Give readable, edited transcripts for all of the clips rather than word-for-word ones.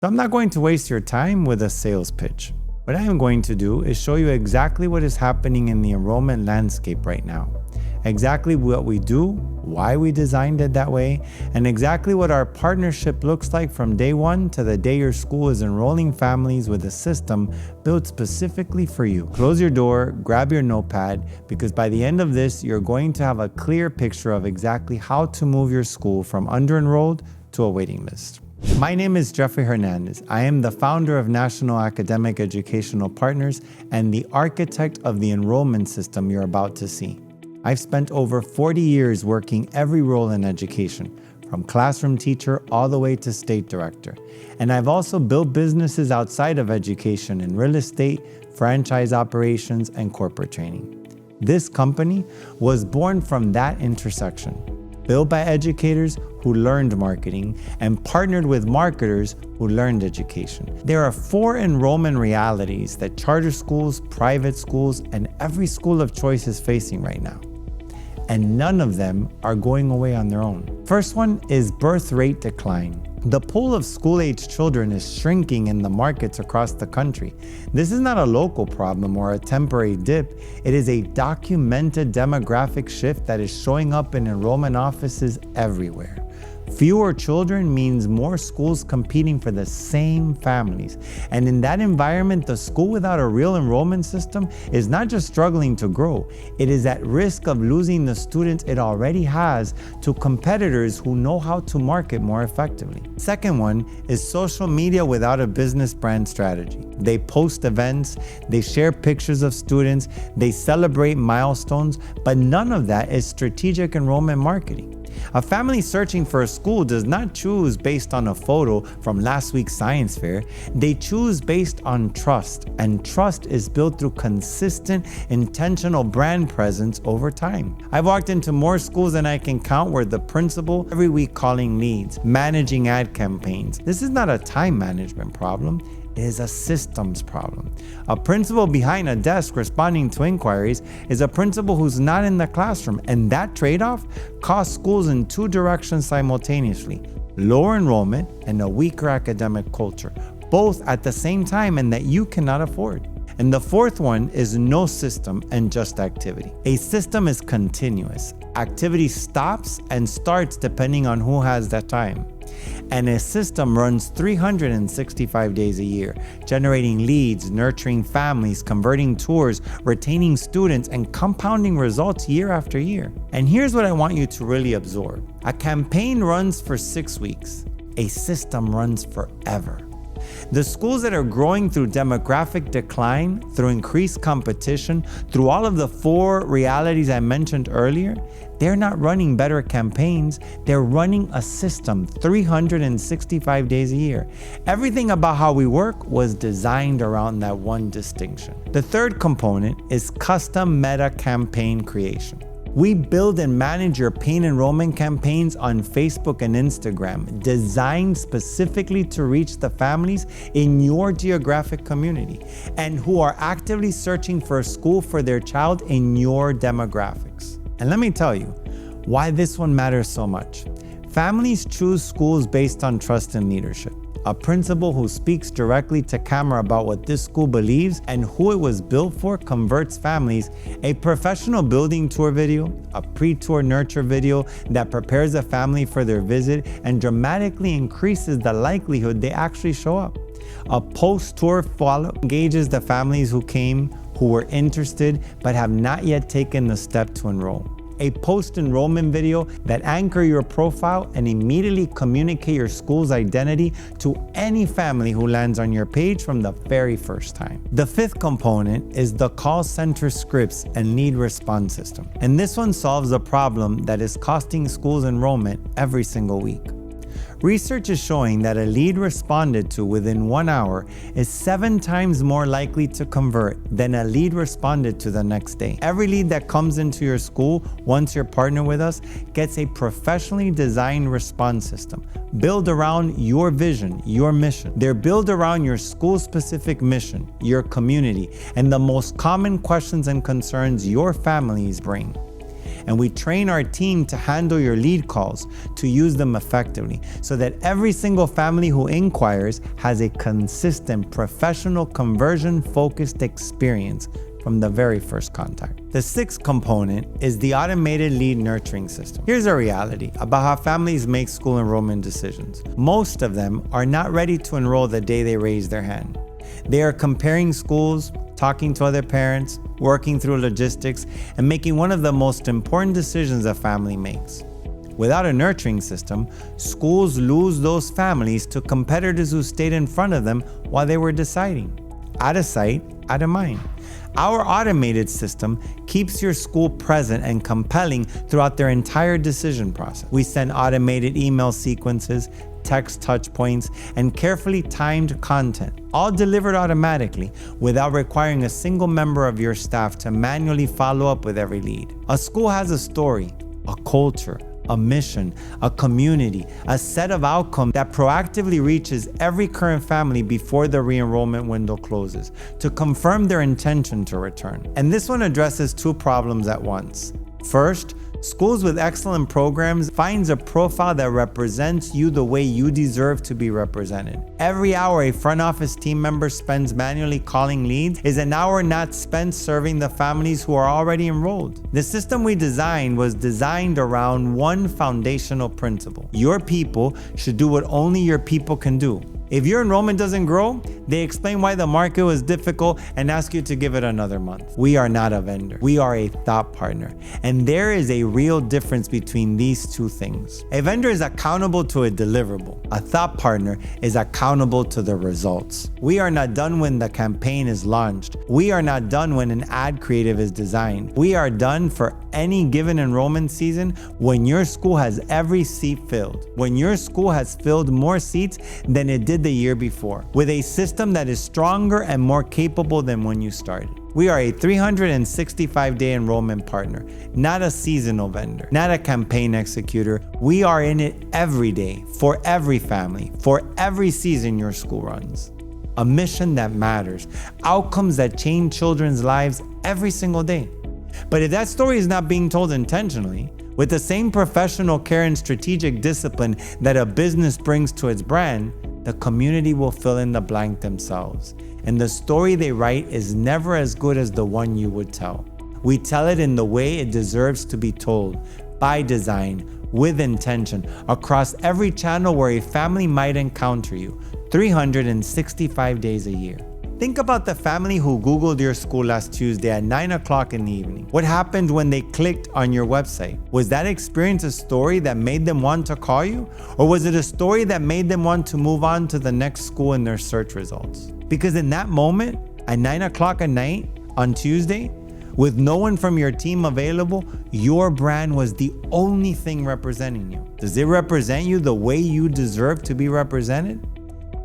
So I'm not going to waste your time with a sales pitch. What I am going to do is show you exactly what is happening in the enrollment landscape right now, exactly what we do, why we designed it that way, and exactly what our partnership looks like from day one to the day your school is enrolling families with a system built specifically for you. Close your door, grab your notepad, because by the end of this, you're going to have a clear picture of exactly how to move your school from under-enrolled to a waiting list. My name is Jeffrey Hernandez. I am the founder of National Academic Educational Partners and the architect of the enrollment system you're about to see. I've spent over 40 years working every role in education, from classroom teacher all the way to state director. And I've also built businesses outside of education in real estate, franchise operations, and corporate training. This company was born from that intersection, built by educators who learned marketing and partnered with marketers who learned education. There are 4 enrollment realities that charter schools, private schools, and every school of choice is facing right now. And none of them are going away on their own. First one is birth rate decline. The pool of school-age children is shrinking in the markets across the country. This is not a local problem or a temporary dip. It is a documented demographic shift that is showing up in enrollment offices everywhere. Fewer children means more schools competing for the same families. And in that environment, the school without a real enrollment system is not just struggling to grow, it is at risk of losing the students it already has to competitors who know how to market more effectively. Second one is social media without a business brand strategy. They post events, they share pictures of students, they celebrate milestones, but none of that is strategic enrollment marketing. A family searching for a school does not choose based on a photo from last week's science fair. They choose based on trust, and trust is built through consistent, intentional brand presence over time. I've walked into more schools than I can count where the principal every week calling leads, managing ad campaigns. This is not a time management problem. It is a systems problem. A principal behind a desk responding to inquiries is a principal who's not in the classroom, and that trade-off costs schools in 2 directions simultaneously: lower enrollment and a weaker academic culture, both at the same time, and that you cannot afford. And the fourth one is no system and just activity. A system is continuous. Activity stops and starts depending on who has that time. And a system runs 365 days a year, generating leads, nurturing families, converting tours, retaining students, and compounding results year after year. And here's what I want you to really absorb. A campaign runs for 6 weeks. A system runs forever. The schools that are growing through demographic decline, through increased competition, through all of the 4 realities I mentioned earlier, they're not running better campaigns, they're running a system 365 days a year. Everything about how we work was designed around that one distinction. The third component is custom meta campaign creation. We build and manage your paid enrollment campaigns on Facebook and Instagram, designed specifically to reach the families in your geographic community and who are actively searching for a school for their child in your demographics. And let me tell you why this one matters so much. Families choose schools based on trust and leadership. A principal who speaks directly to camera about what this school believes and who it was built for converts families. A professional building tour video, a pre-tour nurture video that prepares a family for their visit and dramatically increases the likelihood they actually show up. A post-tour follow-up engages the families who came, who were interested, but have not yet taken the step to enroll. A post-enrollment video that anchor your profile and immediately communicate your school's identity to any family who lands on your page from the very first time. The fifth component is the call center scripts and lead response system. And this one solves a problem that is costing schools enrollment every single week. Research is showing that a lead responded to within 1 hour is 7 times more likely to convert than a lead responded to the next day. Every lead that comes into your school once you're partnered with us gets a professionally designed response system built around your vision, your mission. They're built around your school-specific mission, your community, and the most common questions and concerns your families bring. And we train our team to handle your lead calls, to use them effectively, so that every single family who inquires has a consistent, professional, conversion-focused experience from the very first contact. The sixth component is the automated lead nurturing system. Here's a reality about how families make school enrollment decisions. Most of them are not ready to enroll the day they raise their hand. They are comparing schools, talking to other parents, working through logistics, and making one of the most important decisions a family makes. Without a nurturing system, schools lose those families to competitors who stayed in front of them while they were deciding. Out of sight, out of mind. Our automated system keeps your school present and compelling throughout their entire decision process. We send automated email sequences, text touch points, and carefully timed content, all delivered automatically without requiring a single member of your staff to manually follow up with every lead. A school has a story, a culture, a mission, a community, a set of outcomes that proactively reaches every current family before the re-enrollment window closes to confirm their intention to return. And this one addresses two problems at once. First, schools with excellent programs finds a profile that represents you the way you deserve to be represented. Every hour a front office team member spends manually calling leads is an hour not spent serving the families who are already enrolled. The system we designed was designed around one foundational principle. Your people should do what only your people can do. If your enrollment doesn't grow, they explain why the market was difficult and ask you to give it another month. We are not a vendor. We are a thought partner. And there is a real difference between these two things. A vendor is accountable to a deliverable. A thought partner is accountable to the results. We are not done when the campaign is launched. We are not done when an ad creative is designed. We are done for any given enrollment season when your school has every seat filled. When your school has filled more seats than it did the year before, with a system that is stronger and more capable than when you started. We are a 365-day enrollment partner, not a seasonal vendor, not a campaign executor. We are in it every day, for every family, for every season your school runs. A mission that matters, outcomes that change children's lives every single day. But if that story is not being told intentionally, with the same professional care and strategic discipline that a business brings to its brand, the community will fill in the blank themselves. And the story they write is never as good as the one you would tell. We tell it in the way it deserves to be told, by design, with intention, across every channel where a family might encounter you, 365 days a year. Think about the family who Googled your school last Tuesday at 9 o'clock in the evening. What happened when they clicked on your website? Was that experience a story that made them want to call you? Or was it a story that made them want to move on to the next school in their search results? Because in that moment, at 9 o'clock at night on Tuesday, with no one from your team available, your brand was the only thing representing you. Does it represent you the way you deserve to be represented?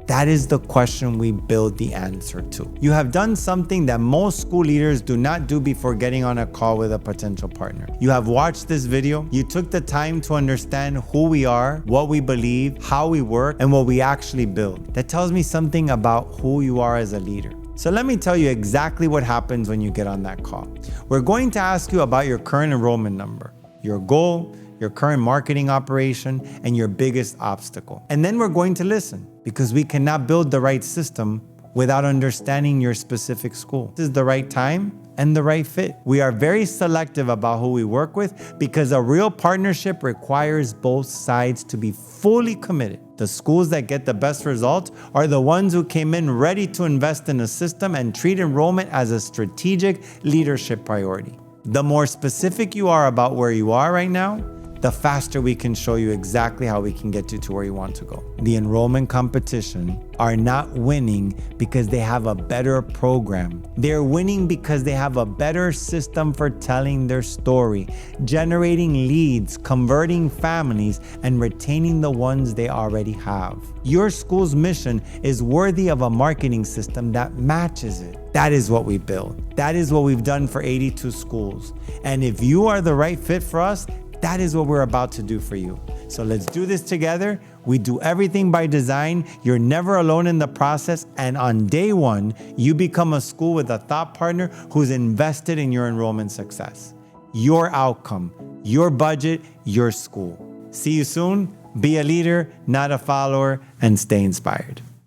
That is the question we build the answer to. You have done something that most school leaders do not do before getting on a call with a potential partner. You have watched this video, you took the time to understand who we are, what we believe, how we work, and what we actually build. That tells me something about who you are as a leader. So let me tell you exactly what happens when you get on that call. We're going to ask you about your current enrollment number, your goal, your current marketing operation, and your biggest obstacle. And then we're going to listen, because we cannot build the right system without understanding your specific school. This is the right time and the right fit. We are very selective about who we work with because a real partnership requires both sides to be fully committed. The schools that get the best results are the ones who came in ready to invest in a system and treat enrollment as a strategic leadership priority. The more specific you are about where you are right now, the faster we can show you exactly how we can get you to where you want to go. The enrollment competition are not winning because they have a better program. They're winning because they have a better system for telling their story, generating leads, converting families, and retaining the ones they already have. Your school's mission is worthy of a marketing system that matches it. That is what we build. That is what we've done for 82 schools. And if you are the right fit for us, that is what we're about to do for you. So let's do this together. We do everything by design. You're never alone in the process. And on day one, you become a school with a thought partner who's invested in your enrollment success. Your outcome, your budget, your school. See you soon. Be a leader, not a follower, and stay inspired.